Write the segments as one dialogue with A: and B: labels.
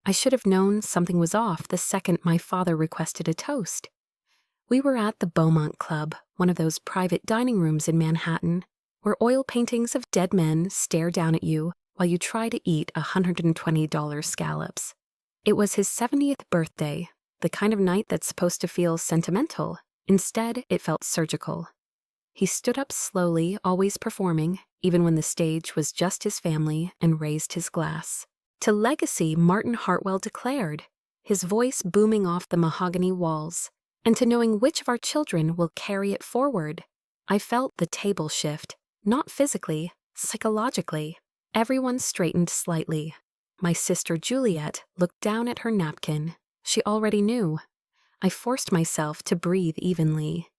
A: I should have known something was off the second my father requested a toast. We were at the Beaumont Club, one of those private dining rooms in Manhattan, where oil paintings of dead men stare down at you while you try to eat $120 scallops. It was his 70th birthday, the kind of night that's supposed to feel sentimental. Instead, it felt surgical. He stood up slowly, always performing, even when the stage was just his family, and raised his glass. To legacy, Martin Hartwell declared, his voice booming off the mahogany walls, and to knowing which of our children will carry it forward. I felt the table shift, not physically, psychologically. Everyone straightened slightly. My sister Juliet looked down at her napkin. She already knew. I forced myself to breathe evenly.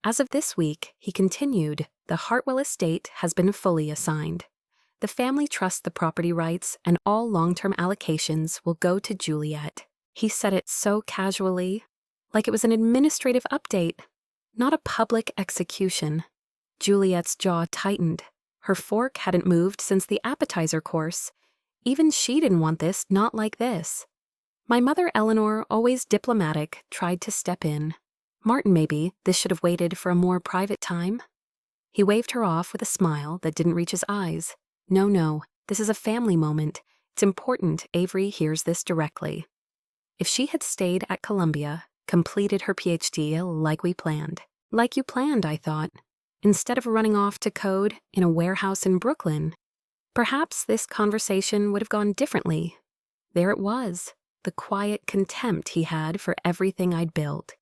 A: As of this week, he continued, the Hartwell estate has been fully assigned. The family trusts the property rights, and all long-term allocations will go to Juliet. He said it so casually, like it was an administrative update, not a public execution. Juliet's jaw tightened. Her fork hadn't moved since the appetizer course. Even she didn't want this, not like this. My mother, Eleanor, always diplomatic, tried to step in. Martin, maybe this should have waited for a more private time. He waved her off with a smile that didn't reach his eyes. No, this is a family moment. It's important Avery hears this directly. If she had stayed at Columbia, completed her PhD like we planned. Like you planned, I thought. Instead of running off to code in a warehouse in Brooklyn, perhaps this conversation would have gone differently. There it was, the quiet contempt he had for everything I'd built.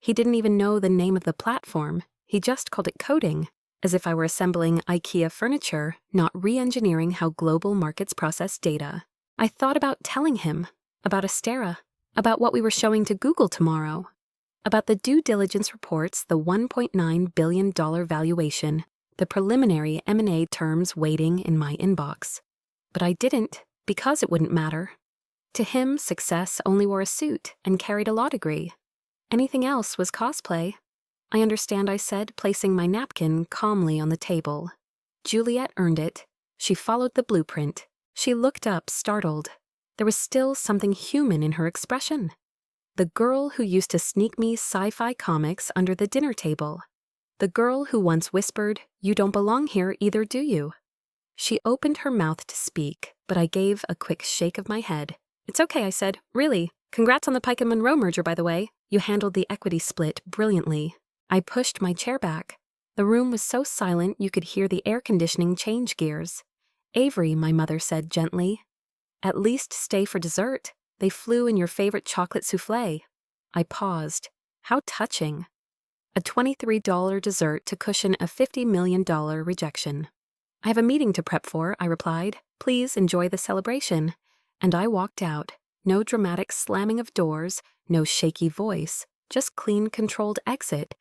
A: He didn't even know the name of the platform. He just called it coding, as if I were assembling IKEA furniture, not re-engineering how global markets process data. I thought about telling him, about Astera, about what we were showing to Google tomorrow, about the due diligence reports, the $1.9 billion valuation, the preliminary M&A terms waiting in my inbox. But I didn't, because it wouldn't matter. To him, success only wore a suit and carried a law degree. Anything else was cosplay. I understand, I said, placing my napkin calmly on the table. Juliet earned it. She followed the blueprint. She looked up, startled. There was still something human in her expression. The girl who used to sneak me sci-fi comics under the dinner table. The girl who once whispered, "You don't belong here either, do you?" She opened her mouth to speak, but I gave a quick shake of my head. "It's okay," I said. "Really. Congrats on the Pike and Monroe merger, by the way. You handled the equity split brilliantly." I pushed my chair back. The room was so silent you could hear the air conditioning change gears. "Avery," my mother said gently, "at least stay for dessert. They flew in your favorite chocolate souffle." I paused. How touching. A $23 dessert to cushion a $50 million rejection. "I have a meeting to prep for," I replied. "Please enjoy the celebration." And I walked out. No dramatic slamming of doors, no shaky voice, just clean, controlled exit,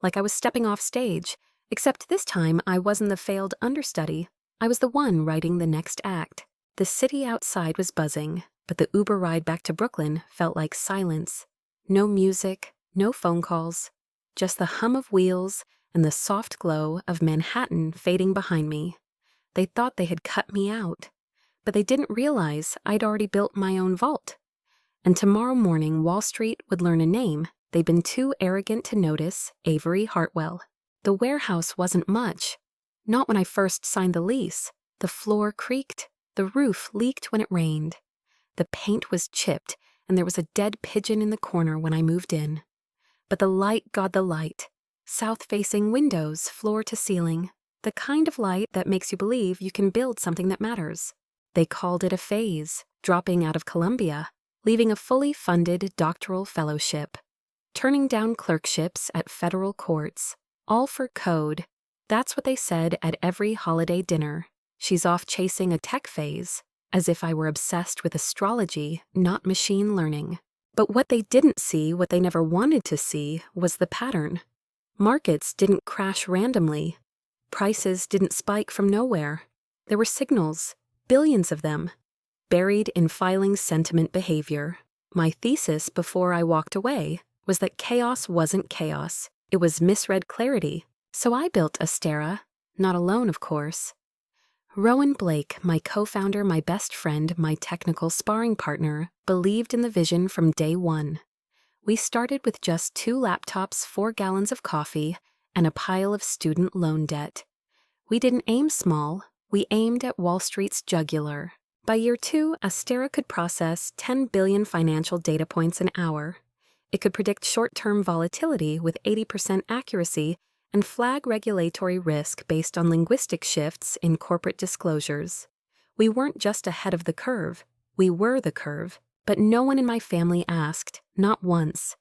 A: like I was stepping off stage, except this time I wasn't the failed understudy. I was the one writing the next act. The city outside was buzzing, but the Uber ride back to Brooklyn felt like silence. No music, no phone calls, just the hum of wheels and the soft glow of Manhattan fading behind me. They thought they had cut me out, but they didn't realize I'd already built my own vault. And tomorrow morning Wall Street would learn a name they'd been too arrogant to notice: Avery Hartwell. The warehouse wasn't much. Not when I first signed the lease. The floor creaked. The roof leaked when it rained. The paint was chipped, and there was a dead pigeon in the corner when I moved in. But the light got the light. South-facing windows, floor to ceiling. The kind of light that makes you believe you can build something that matters. They called it a phase, dropping out of Columbia, leaving a fully funded doctoral fellowship. Turning down clerkships at federal courts, all for code. That's what they said at every holiday dinner. She's off chasing a tech phase, as if I were obsessed with astrology, not machine learning. But what they didn't see, what they never wanted to see, was the pattern. Markets didn't crash randomly. Prices didn't spike from nowhere. There were signals, billions of them, buried in filing sentiment behavior. My thesis before I walked away was that chaos wasn't chaos. It was misread clarity. So I built Astera, not alone, of course. Rowan Blake, my co-founder, my best friend, my technical sparring partner, believed in the vision from day one. We started with just 2 laptops, 4 gallons of coffee, and a pile of student loan debt. We didn't aim small, we aimed at Wall Street's jugular. By year 2, Astera could process 10 billion financial data points an hour. It could predict short-term volatility with 80% accuracy and flag regulatory risk based on linguistic shifts in corporate disclosures. We weren't just ahead of the curve, we were the curve, but no one in my family asked, not once.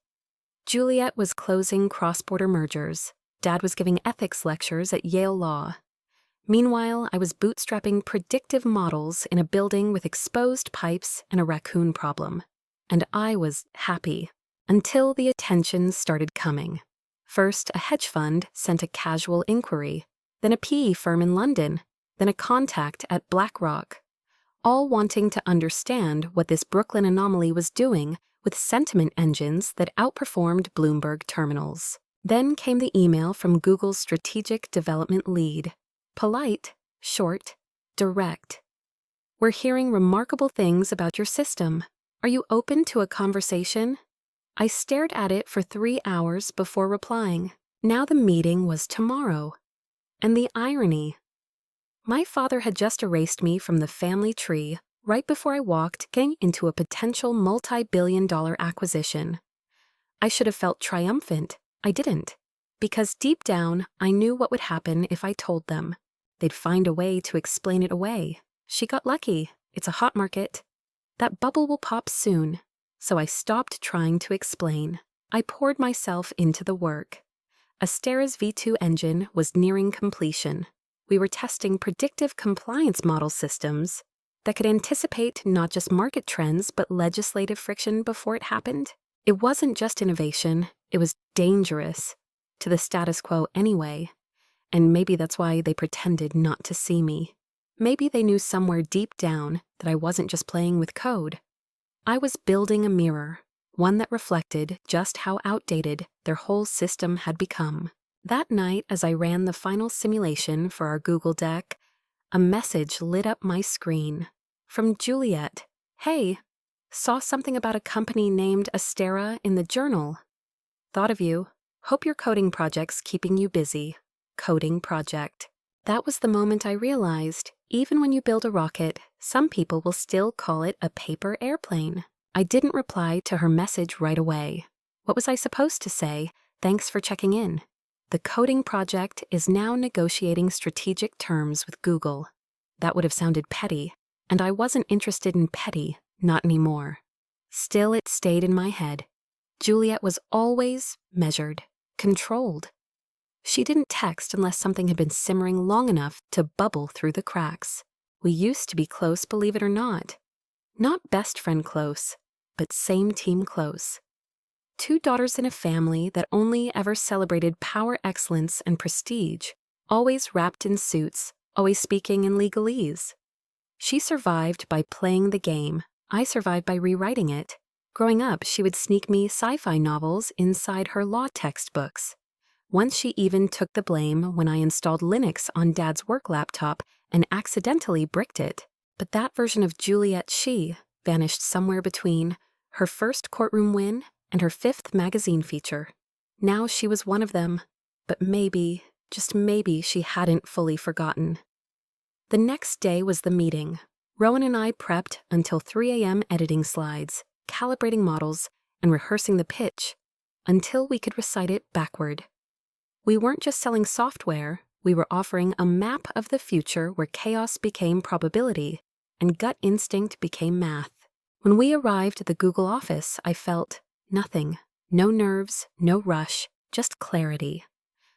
A: Juliet was closing cross-border mergers. Dad was giving ethics lectures at Yale Law. Meanwhile, I was bootstrapping predictive models in a building with exposed pipes and a raccoon problem. And I was happy, until the attention started coming. First, a hedge fund sent a casual inquiry, then a PE firm in London, then a contact at BlackRock, all wanting to understand what this Brooklyn anomaly was doing with sentiment engines that outperformed Bloomberg terminals. Then came the email from Google's strategic development lead. Polite, short, direct. We're hearing remarkable things about your system. Are you open to a conversation? I stared at it for 3 hours before replying. Now the meeting was tomorrow. And the irony. My father had just erased me from the family tree right before I walked getting into a potential multi-billion-dollar acquisition. I should have felt triumphant. I didn't. Because deep down, I knew what would happen if I told them. They'd find a way to explain it away. She got lucky. It's a hot market. That bubble will pop soon. So I stopped trying to explain. I poured myself into the work. Astera's V2 engine was nearing completion. We were testing predictive compliance model systems that could anticipate not just market trends but legislative friction before it happened. It wasn't just innovation, it was dangerous. To the status quo anyway. And maybe that's why they pretended not to see me. Maybe they knew somewhere deep down that I wasn't just playing with code. I was building a mirror, one that reflected just how outdated their whole system had become. That night, as I ran the final simulation for our Google deck, a message lit up my screen. From Juliet. Hey, saw something about a company named Astera in the journal. Thought of you. Hope your coding project's keeping you busy. Coding project. That was the moment I realized, even when you build a rocket, some people will still call it a paper airplane. I didn't reply to her message right away. What was I supposed to say? Thanks for checking in. The coding project is now negotiating strategic terms with Google. That would have sounded petty, and I wasn't interested in petty, not anymore. Still, it stayed in my head. Juliet was always measured, controlled. She didn't text unless something had been simmering long enough to bubble through the cracks. We used to be close, believe it or not. Not best friend close, but same team close. 2 daughters in a family that only ever celebrated power, excellence, and prestige, always wrapped in suits, always speaking in legalese. She survived by playing the game. I survived by rewriting it. Growing up, she would sneak me sci-fi novels inside her law textbooks. Once she even took the blame when I installed Linux on Dad's work laptop and accidentally bricked it. But that version of Juliet She vanished somewhere between her first courtroom win and her 5th magazine feature. Now she was one of them, but maybe, just maybe, she hadn't fully forgotten. The next day was the meeting. Rowan and I prepped until 3 a.m. editing slides, calibrating models, and rehearsing the pitch, until we could recite it backward. We weren't just selling software, we were offering a map of the future where chaos became probability and gut instinct became math. When we arrived at the Google office, I felt nothing. No nerves, no rush, just clarity.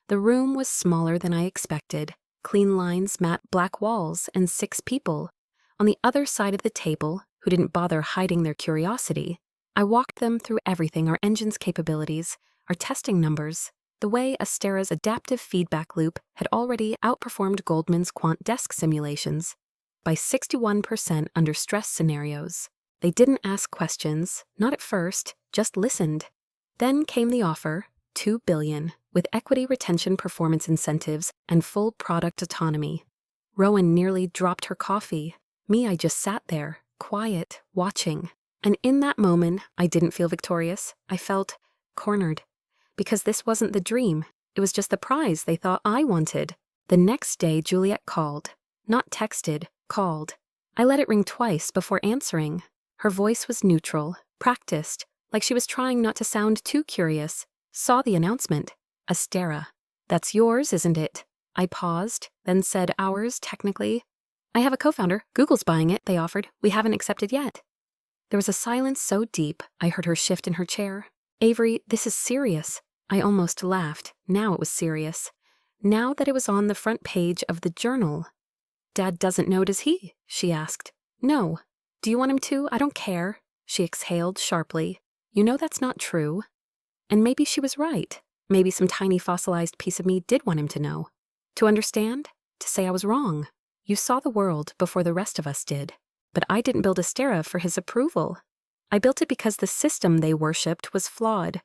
A: The room was smaller than I expected. Clean lines, matte black walls, and 6 people. On the other side of the table, who didn't bother hiding their curiosity, I walked them through everything: our engine's capabilities, our testing numbers, the way Astera's adaptive feedback loop had already outperformed Goldman's quant desk simulations by 61% under stress scenarios. They didn't ask questions, not at first, just listened. Then came the offer, $2 billion, with equity retention performance incentives and full product autonomy. Rowan nearly dropped her coffee. Me, I just sat there, quiet, watching. And in that moment, I didn't feel victorious. I felt cornered. Because this wasn't the dream. It was just the prize they thought I wanted. The next day, Juliet called. Not texted, called. I let it ring twice before answering. Her voice was neutral, practiced, like she was trying not to sound too curious. Saw the announcement. Astera. That's yours, isn't it? I paused, then said ours, technically. I have a co-founder. Google's buying it, they offered. We haven't accepted yet. There was a silence so deep, I heard her shift in her chair. Avery, this is serious. I almost laughed. Now it was serious. Now that it was on the front page of the journal. Dad doesn't know, does he? She asked. No. Do you want him to? I don't care. She exhaled sharply. You know that's not true. And maybe she was right. Maybe some tiny fossilized piece of me did want him to know. To understand? To say I was wrong. You saw the world before the rest of us did. But I didn't build Astera for his approval. I built it because the system they worshipped was flawed.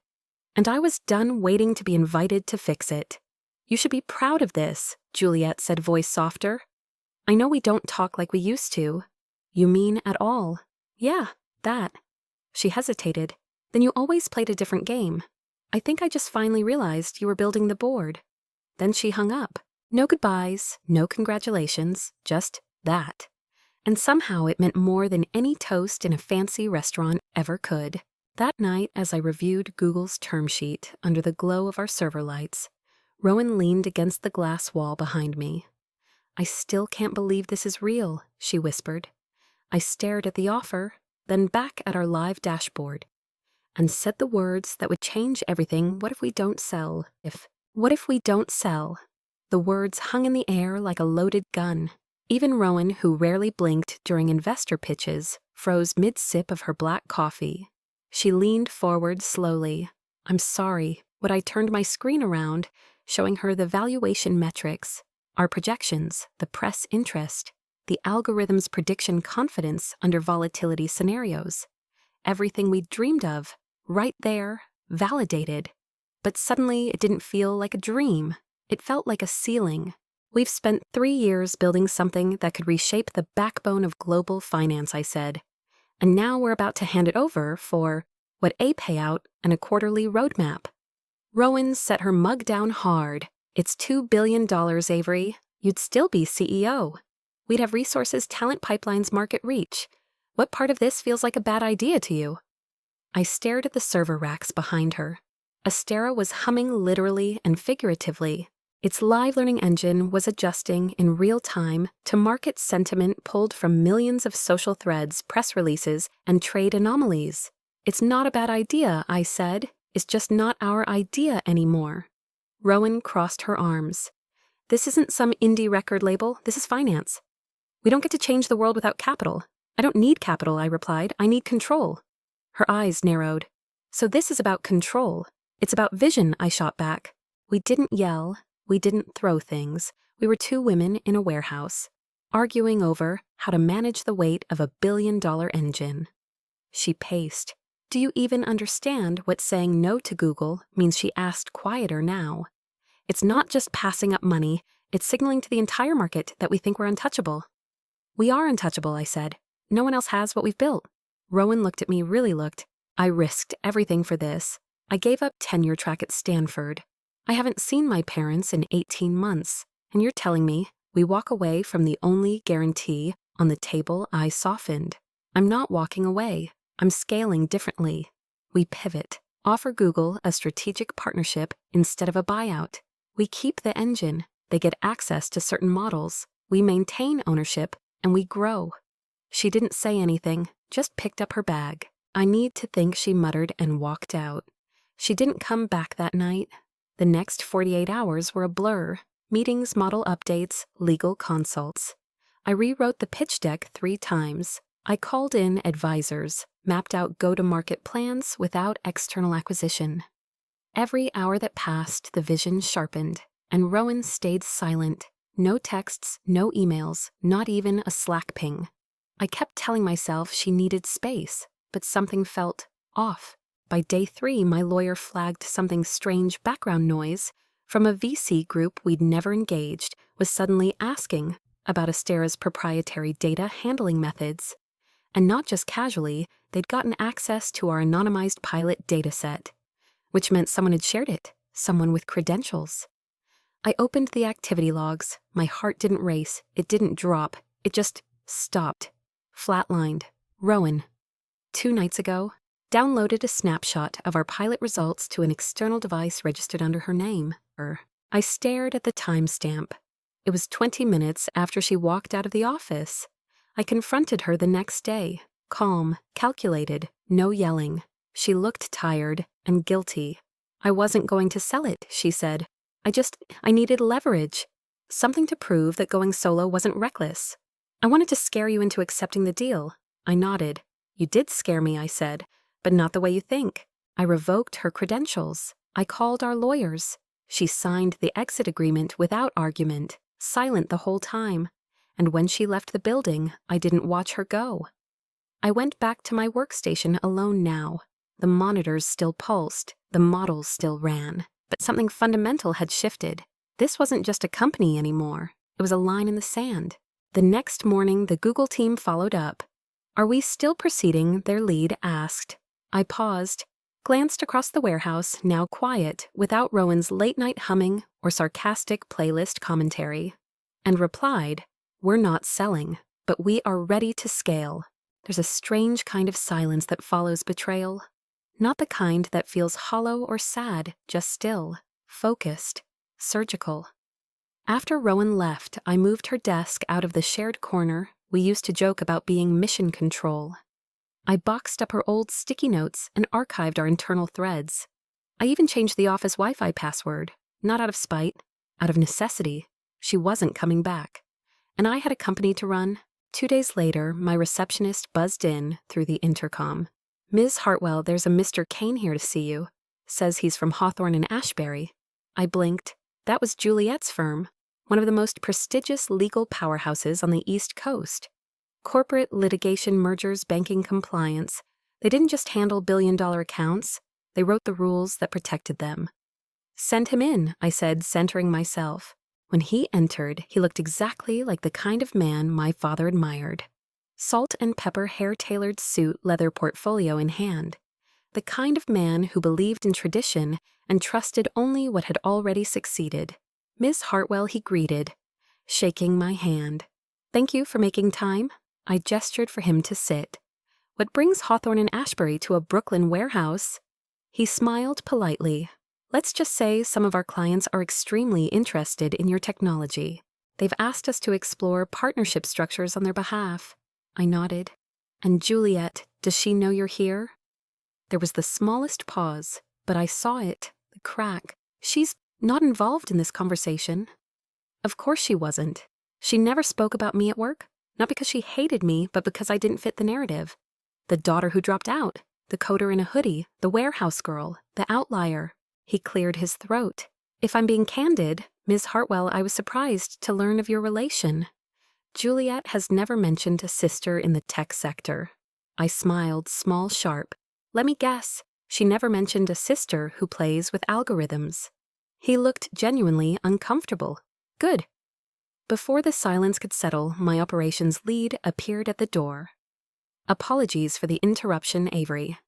A: And I was done waiting to be invited to fix it. You should be proud of this, Juliet said, voice softer. I know we don't talk like we used to. You mean at all? Yeah, that. She hesitated. Then you always played a different game. I think I just finally realized you were building the board. Then she hung up. No goodbyes, no congratulations, just that. And somehow it meant more than any toast in a fancy restaurant ever could. That night, as I reviewed Google's term sheet under the glow of our server lights, Rowan leaned against the glass wall behind me. I still can't believe this is real, she whispered. I stared at the offer, then back at our live dashboard, and said the words that would change everything. What if we don't sell? What if we don't sell? The words hung in the air like a loaded gun. Even Rowan, who rarely blinked during investor pitches, froze mid-sip of her black coffee. She leaned forward slowly. I'm sorry, but I turned my screen around, showing her the valuation metrics, our projections, the press interest, the algorithm's prediction confidence under volatility scenarios. Everything we dreamed of, right there, validated. But suddenly it didn't feel like a dream. It felt like a ceiling. We've spent 3 years building something that could reshape the backbone of global finance, I said. And now we're about to hand it over for, what, a payout and a quarterly roadmap. Rowan set her mug down hard. It's $2 billion, Avery. You'd still be CEO. We'd have resources, talent pipelines, market reach. What part of this feels like a bad idea to you? I stared at the server racks behind her. Astera was humming literally and figuratively. Its live learning engine was adjusting in real time to market sentiment pulled from millions of social threads, press releases, and trade anomalies. It's not a bad idea, I said. It's just not our idea anymore. Rowan crossed her arms. This isn't some indie record label. This is finance. We don't get to change the world without capital. I don't need capital, I replied. I need control. Her eyes narrowed. So this is about control. It's about vision, I shot back. We didn't yell. We didn't throw things. We were 2 women in a warehouse, arguing over how to manage the weight of a $1 billion engine. She paced. Do you even understand what saying no to Google means? She asked, quieter now. It's not just passing up money. It's signaling to the entire market that we think we're untouchable. We are untouchable, I said. No one else has what we've built. Rowan looked at me, really looked. I risked everything for this. I gave up tenure track at Stanford. I haven't seen my parents in 18 months, and you're telling me we walk away from the only guarantee on the table? I softened. I'm not walking away. I'm scaling differently. We pivot, offer Google a strategic partnership instead of a buyout. We keep the engine. They get access to certain models. We maintain ownership, and we grow. She didn't say anything, just picked up her bag. I need to think, she muttered and walked out. She didn't come back that night. The next 48 hours were a blur. Meetings, model updates, legal consults. I rewrote the pitch deck 3 times. I called in advisors, mapped out go-to-market plans without external acquisition. Every hour that passed, the vision sharpened, and Rowan stayed silent. No texts, no emails, not even a Slack ping. I kept telling myself she needed space, but something felt off. By day 3, my lawyer flagged something strange. Background noise from a VC group we'd never engaged was suddenly asking, about Astera's proprietary data handling methods. And not just casually, they'd gotten access to our anonymized pilot dataset, which meant someone had shared it, someone with credentials. I opened the activity logs. My heart didn't race, it didn't drop, it just stopped. Flatlined. Rowan. 2 nights ago, downloaded a snapshot of our pilot results to an external device registered under her name. I stared at the timestamp. It was 20 minutes after she walked out of the office. I confronted her the next day, calm, calculated, no yelling. She looked tired and guilty. I wasn't going to sell it, she said. I needed leverage. Something to prove that going solo wasn't reckless. I wanted to scare you into accepting the deal. I nodded. You did scare me, I said, but not the way you think. I revoked her credentials. I called our lawyers. She signed the exit agreement without argument, silent the whole time. And when she left the building, I didn't watch her go. I went back to my workstation alone now. The monitors still pulsed, the models still ran, but something fundamental had shifted. This wasn't just a company anymore. It was a line in the sand. The next morning, the Google team followed up. Are we still proceeding? Their lead asked. I paused, glanced across the warehouse, now quiet, without Rowan's late-night humming or sarcastic playlist commentary, and replied, We're not selling, but we are ready to scale. There's a strange kind of silence that follows betrayal. Not the kind that feels hollow or sad, just still, focused, surgical. After Rowan left, I moved her desk out of the shared corner we used to joke about being mission control. I boxed up her old sticky notes and archived our internal threads. I even changed the office Wi-Fi password, not out of spite, out of necessity. She wasn't coming back. And I had a company to run. 2 days later, my receptionist buzzed in through the intercom. Ms. Hartwell, there's a Mr. Kane here to see you. Says he's from Hawthorne and Ashbury. I blinked. That was Juliet's firm, one of the most prestigious legal powerhouses on the East Coast. Corporate litigation, mergers, banking, compliance. They didn't just handle billion-dollar accounts. They wrote the rules that protected them. Send him in, I said, centering myself. When he entered, he looked exactly like the kind of man my father admired. Salt and pepper hair-tailored suit, leather portfolio in hand. The kind of man who believed in tradition and trusted only what had already succeeded. Miss Hartwell, he greeted, shaking my hand. Thank you for making time. I gestured for him to sit. What brings Hawthorne and Ashbury to a Brooklyn warehouse? He smiled politely. Let's just say some of our clients are extremely interested in your technology. They've asked us to explore partnership structures on their behalf. I nodded. And Juliet, does she know you're here? There was the smallest pause, but I saw it, the crack. She's not involved in this conversation. Of course she wasn't. She never spoke about me at work, not because she hated me, but because I didn't fit the narrative. The daughter who dropped out, the coder in a hoodie, the warehouse girl, the outlier. He cleared his throat. If I'm being candid, Ms. Hartwell, I was surprised to learn of your relation. Juliet has never mentioned a sister in the tech sector. I smiled, small, sharp. Let me guess, she never mentioned a sister who plays with algorithms. He looked genuinely uncomfortable. Good. Before the silence could settle, my operations lead appeared at the door. Apologies for the interruption, Avery.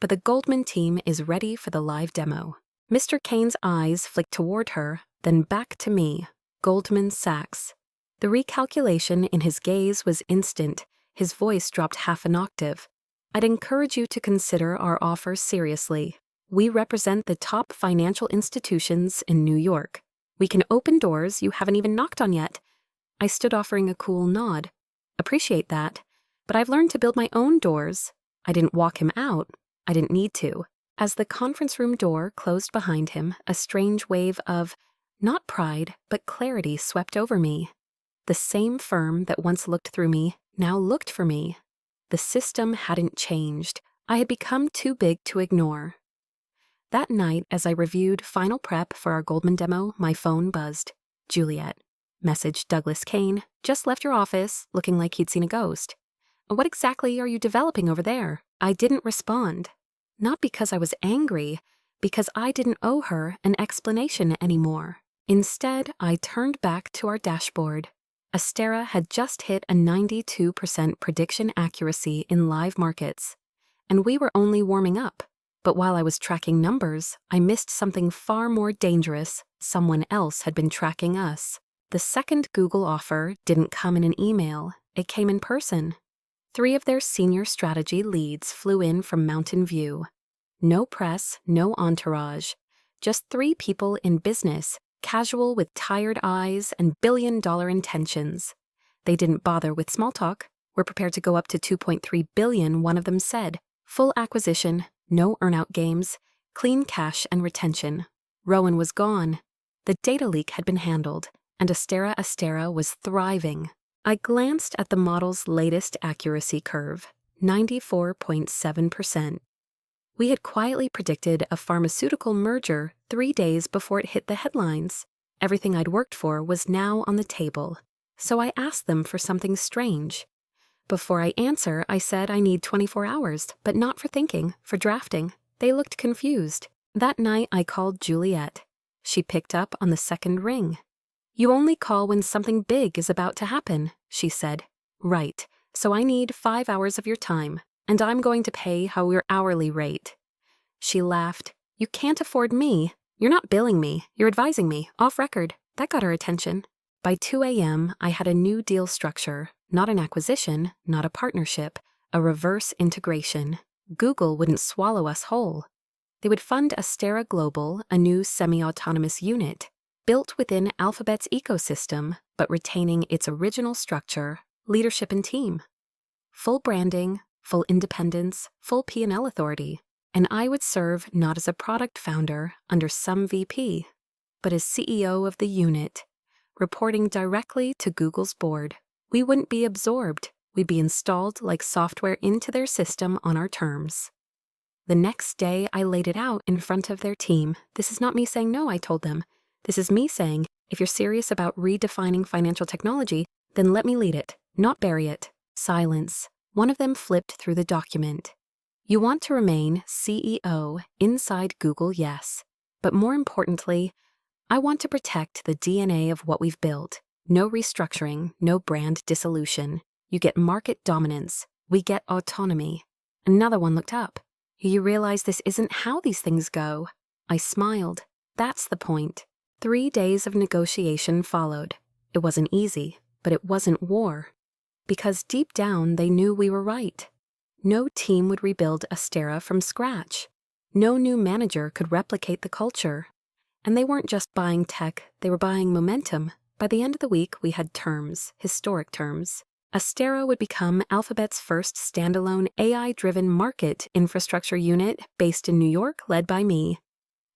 A: But the Goldman team is ready for the live demo. Mr. Kane's eyes flicked toward her, then back to me. Goldman Sachs. The recalculation in his gaze was instant. His voice dropped half an octave. I'd encourage you to consider our offer seriously. We represent the top financial institutions in New York. We can open doors you haven't even knocked on yet. I stood offering a cool nod. Appreciate that. But I've learned to build my own doors. I didn't walk him out. I didn't need to. As the conference room door closed behind him, a strange wave of, not pride, but clarity swept over me. The same firm that once looked through me now looked for me. The system hadn't changed. I had become too big to ignore. That night, as I reviewed final prep for our Goldman demo, my phone buzzed. Juliet. Message Douglas Kane. Just left your office, looking like he'd seen a ghost. What exactly are you developing over there? I didn't respond. Not because I was angry, because I didn't owe her an explanation anymore. Instead, I turned back to our dashboard. Astera had just hit a 92% prediction accuracy in live markets, and we were only warming up. But while I was tracking numbers, I missed something far more dangerous. Someone else had been tracking us. The second Google offer didn't come in an email, it came in person. 3 of their senior strategy leads flew in from Mountain View. No press, no entourage, just 3 people in business, casual with tired eyes and billion-dollar intentions. They didn't bother with small talk. We're prepared to go up to $2.3 billion, one of them said. Full acquisition, no earn-out games, clean cash and retention. Rowan was gone. The data leak had been handled, and Astera was thriving. I glanced at the model's latest accuracy curve, 94.7%. We had quietly predicted a pharmaceutical merger 3 days before it hit the headlines. Everything I'd worked for was now on the table, so I asked them for something strange. Before I answer, I said I need 24 hours, but not for thinking, for drafting. They looked confused. That night I called Juliet. She picked up on the second ring. "You only call when something big is about to happen," she said. "Right, so I need 5 hours of your time, and I'm going to pay your hourly rate." She laughed. "You can't afford me. You're not billing me, you're advising me, off record." That got her attention. By 2 a.m., I had a new deal structure, not an acquisition, not a partnership, a reverse integration. Google wouldn't swallow us whole. They would fund Astera Global, a new semi-autonomous unit, built within Alphabet's ecosystem, but retaining its original structure, leadership and team. Full branding, full independence, full P&L authority. And I would serve not as a product founder under some VP, but as CEO of the unit, reporting directly to Google's board. We wouldn't be absorbed. We'd be installed like software into their system on our terms. The next day, I laid it out in front of their team. "This is not me saying no," I told them. "This is me saying, if you're serious about redefining financial technology, then let me lead it, not bury it." Silence. One of them flipped through the document. "You want to remain CEO inside Google, yes. But more importantly, I want to protect the DNA of what we've built. No restructuring, no brand dissolution. You get market dominance. We get autonomy." Another one looked up. "You realize this isn't how these things go?" I smiled. "That's the point." 3 days of negotiation followed. It wasn't easy, but it wasn't war. Because deep down, they knew we were right. No team would rebuild Astera from scratch. No new manager could replicate the culture. And they weren't just buying tech, they were buying momentum. By the end of the week, we had terms, historic terms. Astera would become Alphabet's first standalone AI-driven market infrastructure unit based in New York, led by me.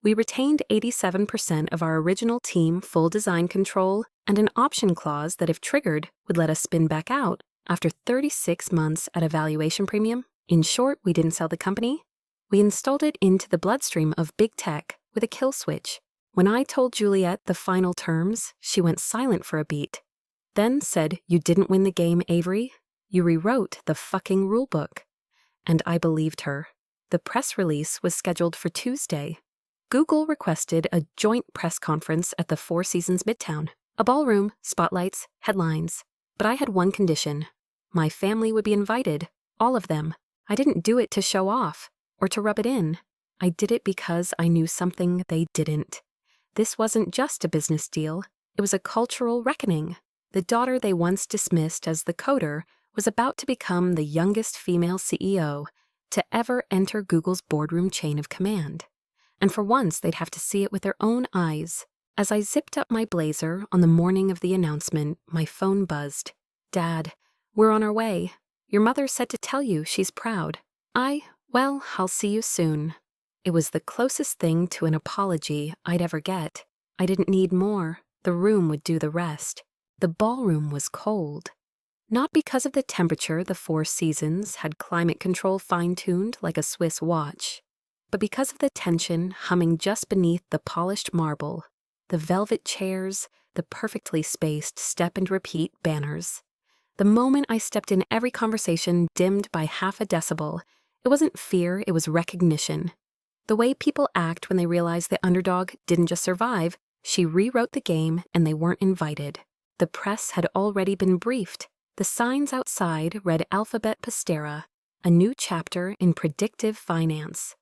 A: We retained 87% of our original team full design control and an option clause that, if triggered, would let us spin back out after 36 months at a valuation premium. In short, we didn't sell the company. We installed it into the bloodstream of big tech with a kill switch. When I told Juliet the final terms, she went silent for a beat. Then said, "You didn't win the game, Avery. You rewrote the fucking rulebook." And I believed her. The press release was scheduled for Tuesday. Google requested a joint press conference at the Four Seasons Midtown. A ballroom, spotlights, headlines. But I had one condition. My family would be invited, all of them. I didn't do it to show off or to rub it in. I did it because I knew something they didn't. This wasn't just a business deal. It was a cultural reckoning. The daughter they once dismissed as the coder was about to become the youngest female CEO to ever enter Google's boardroom chain of command. And for once, they'd have to see it with their own eyes. As I zipped up my blazer on the morning of the announcement, my phone buzzed. "Dad, we're on our way. Your mother said to tell you she's proud." Well, I'll see you soon." It was the closest thing to an apology I'd ever get. I didn't need more. The room would do the rest. The ballroom was cold. Not because of the temperature the Four Seasons had climate control fine-tuned like a Swiss watch, but because of the tension humming just beneath the polished marble, the velvet chairs, the perfectly spaced step-and-repeat banners. The moment I stepped in, every conversation dimmed by half a decibel. It wasn't fear, it was recognition. The way people act when they realize the underdog didn't just survive, she rewrote the game and they weren't invited. The press had already been briefed. The signs outside read Alphabet Pastera, a new chapter in predictive finance.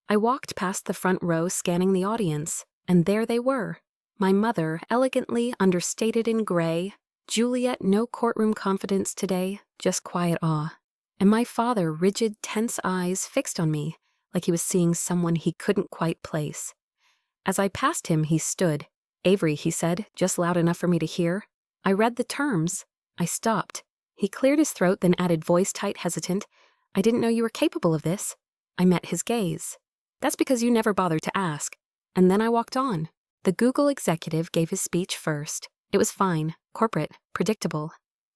A: I walked past the front row scanning the audience, and there they were. My mother, elegantly understated in gray. Juliet, no courtroom confidence today, just quiet awe. And my father, rigid, tense eyes fixed on me, like he was seeing someone he couldn't quite place. As I passed him, he stood. "Avery," he said, just loud enough for me to hear. I read the terms. I stopped. He cleared his throat, then added, voice tight, hesitant, "I didn't know you were capable of this." I met his gaze. "That's because you never bothered to ask." And then I walked on. The Google executive gave his speech first. It was fine, corporate, predictable.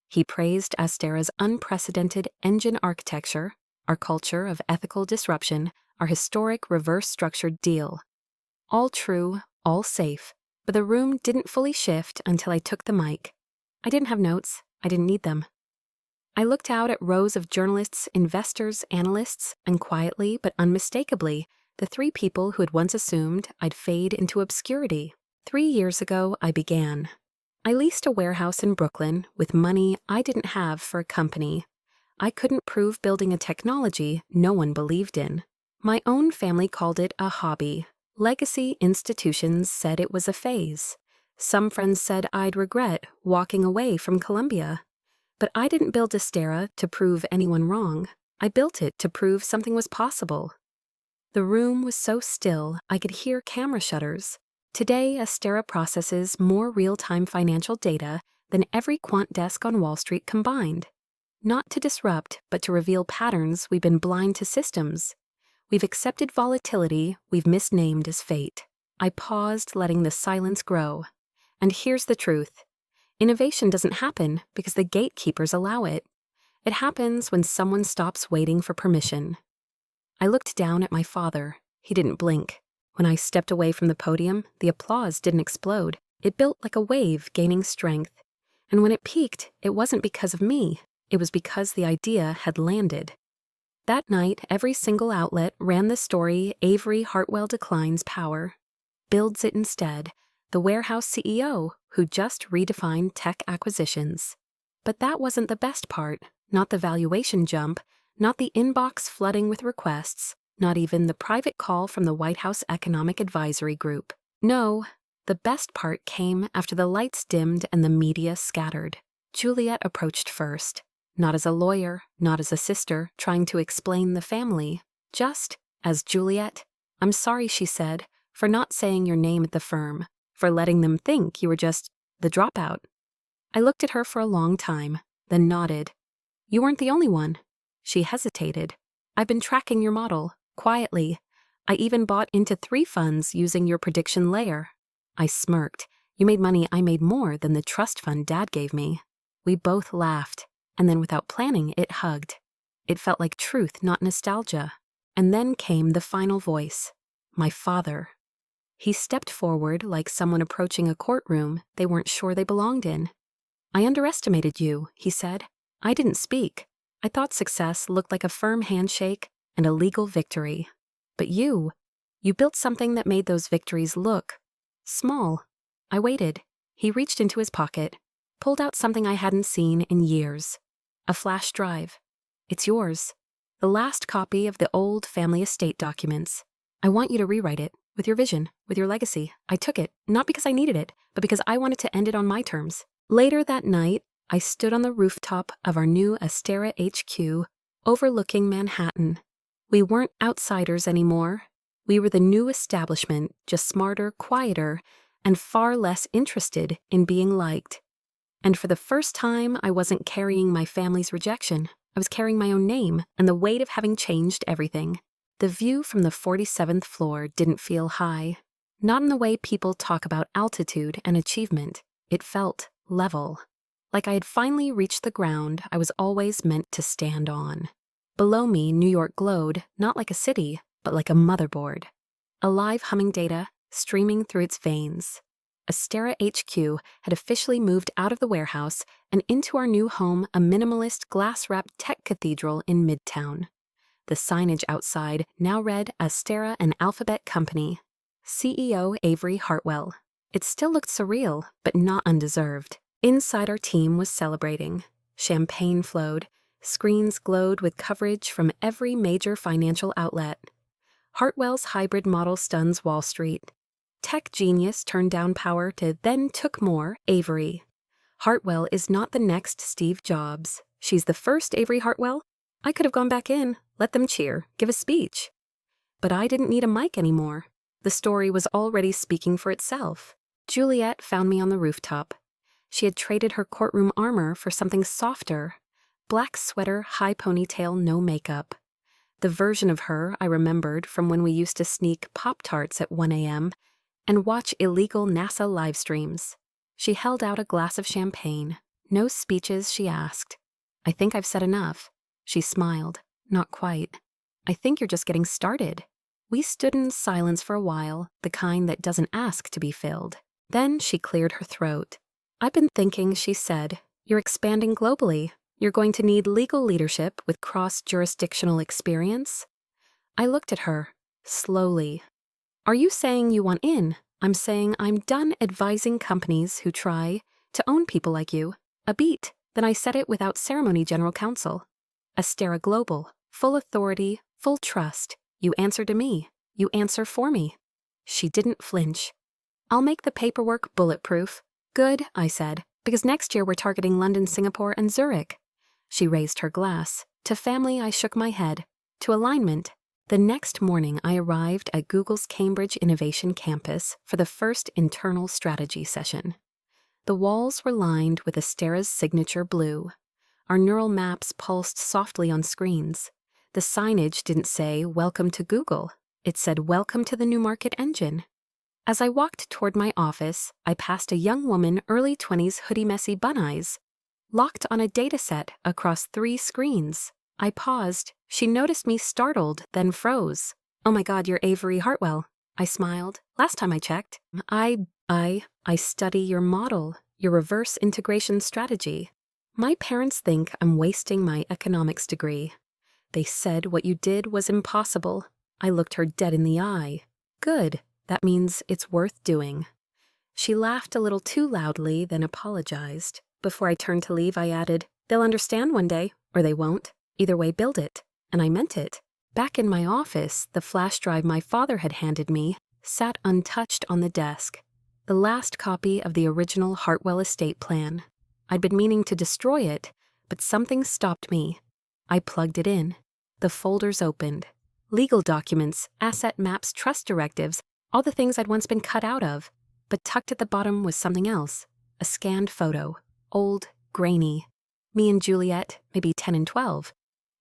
A: He praised Astera's unprecedented engine architecture, our culture of ethical disruption, our historic reverse-structured deal. All true, all safe, but the room didn't fully shift until I took the mic. I didn't have notes. I didn't need them. I looked out at rows of journalists, investors, analysts, and quietly but unmistakably, the three people who had once assumed I'd fade into obscurity. 3 years ago, I began. I leased a warehouse in Brooklyn with money I didn't have for a company. I couldn't prove building a technology no one believed in. My own family called it a hobby. Legacy institutions said it was a phase. Some friends said I'd regret walking away from Columbia. But I didn't build Astera to prove anyone wrong. I built it to prove something was possible. The room was so still I could hear camera shutters. Today, Astera processes more real-time financial data than every quant desk on Wall Street combined. Not to disrupt, but to reveal patterns we've been blind to systems. We've accepted volatility we've misnamed as fate. I paused, letting the silence grow. And here's the truth. Innovation doesn't happen because the gatekeepers allow it. It happens when someone stops waiting for permission. I looked down at my father. He didn't blink. When I stepped away from the podium, the applause didn't explode. It built like a wave, gaining strength. And when it peaked, it wasn't because of me. It was because the idea had landed. That night, every single outlet ran the story Avery Hartwell declines power. Builds it instead. The warehouse CEO who just redefined tech acquisitions. But that wasn't the best part, not the valuation jump, not the inbox flooding with requests, not even the private call from the White House Economic Advisory Group. No, the best part came after the lights dimmed and the media scattered. Juliet approached first, not as a lawyer, not as a sister trying to explain the family, just as Juliet. "I'm sorry," she said, "for not saying your name at the firm, for letting them think you were just the dropout." I looked at her for a long time, then nodded. "You weren't the only one." She hesitated. "I've been tracking your model, quietly. I even bought into 3 funds using your prediction layer." I smirked. "You made money. I made more than the trust fund Dad gave me." We both laughed, and then without planning, it hugged. It felt like truth, not nostalgia. And then came the final voice. My father. He stepped forward like someone approaching a courtroom they weren't sure they belonged in. "I underestimated you," he said. "I didn't speak. I thought success looked like a firm handshake and a legal victory. But you built something that made those victories look small." I waited. He reached into his pocket, pulled out something I hadn't seen in years. A flash drive. "It's yours. The last copy of the old family estate documents. I want you to rewrite it, with your vision, with your legacy." I took it, not because I needed it, but because I wanted to end it on my terms. Later that night, I stood on the rooftop of our new Astera HQ, overlooking Manhattan. We weren't outsiders anymore. We were the new establishment, just smarter, quieter, and far less interested in being liked. And for the first time, I wasn't carrying my family's rejection. I was carrying my own name and the weight of having changed everything. The view from the 47th floor didn't feel high. Not in the way people talk about altitude and achievement. It felt level. Like I had finally reached the ground I was always meant to stand on. Below me, New York glowed, not like a city, but like a motherboard. Alive humming data, streaming through its veins. Astera HQ had officially moved out of the warehouse and into our new home, a minimalist, glass-wrapped tech cathedral in Midtown. The signage outside now read Astera and Alphabet Company. CEO Avery Hartwell. It still looked surreal, but not undeserved. Inside, our team was celebrating. Champagne flowed. Screens glowed with coverage from every major financial outlet. Hartwell's hybrid model stuns Wall Street. Tech genius turned down power to then took more, Avery. Hartwell is not the next Steve Jobs. She's the first Avery Hartwell. I could have gone back in, let them cheer, give a speech. But I didn't need a mic anymore. The story was already speaking for itself. Juliet found me on the rooftop. She had traded her courtroom armor for something softer. Black sweater, high ponytail, no makeup. The version of her I remembered from when we used to sneak Pop-Tarts at 1 a.m. and watch illegal NASA live streams. She held out a glass of champagne. No speeches, she asked. I think I've said enough. She smiled. Not quite. I think you're just getting started. We stood in silence for a while, the kind that doesn't ask to be filled. Then she cleared her throat. I've been thinking, she said. You're expanding globally. You're going to need legal leadership with cross-jurisdictional experience. I looked at her, slowly. Are you saying you want in? I'm saying I'm done advising companies who try to own people like you. A beat. Then I said it without ceremony, General Counsel. Astera Global. Full authority, full trust. You answer to me. You answer for me. She didn't flinch. I'll make the paperwork bulletproof. Good, I said, because next year we're targeting London, Singapore, and Zurich. She raised her glass. To family, I shook my head. To alignment. The next morning, I arrived at Google's Cambridge Innovation Campus for the first internal strategy session. The walls were lined with Astera's signature blue. Our neural maps pulsed softly on screens. The signage didn't say, "Welcome to Google." It said, "Welcome to the New Market Engine." As I walked toward my office, I passed a young woman, early 20s, hoodie messy bun eyes, locked on a dataset across 3 screens. I paused. She noticed me, startled, then froze. Oh my God, you're Avery Hartwell. I smiled. Last time I checked. I study your model, your reverse integration strategy. My parents think I'm wasting my economics degree. They said what you did was impossible. I looked her dead in the eye. Good. That means it's worth doing. She laughed a little too loudly, then apologized. Before I turned to leave, I added, they'll understand one day, or they won't. Either way, build it. And I meant it. Back in my office, the flash drive my father had handed me sat untouched on the desk. The last copy of the original Hartwell estate plan. I'd been meaning to destroy it, but something stopped me. I plugged it in. The folders opened. Legal documents, asset maps, trust directives, all the things I'd once been cut out of. But tucked at the bottom was something else. A scanned photo. Old, grainy. Me and Juliet, maybe 10 and 12.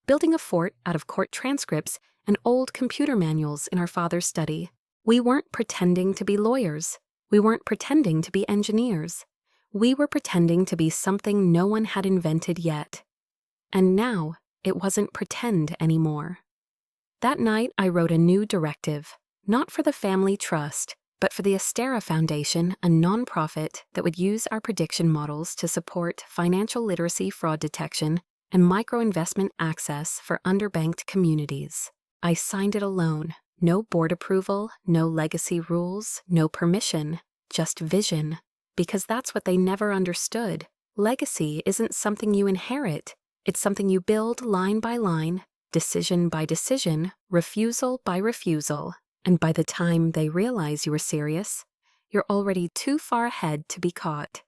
A: Building a fort out of court transcripts and old computer manuals in our father's study. We weren't pretending to be lawyers. We weren't pretending to be engineers. We were pretending to be something no one had invented yet. And now, it wasn't pretend anymore. That night, I wrote a new directive, not for the family trust, but for the Astera Foundation, a nonprofit that would use our prediction models to support financial literacy fraud detection and microinvestment access for underbanked communities. I signed it alone. No board approval, no legacy rules, no permission, just vision. Because that's what they never understood. Legacy isn't something you inherit. It's something you build line by line, decision by decision, refusal by refusal. And by the time they realize you were serious, you're already too far ahead to be caught.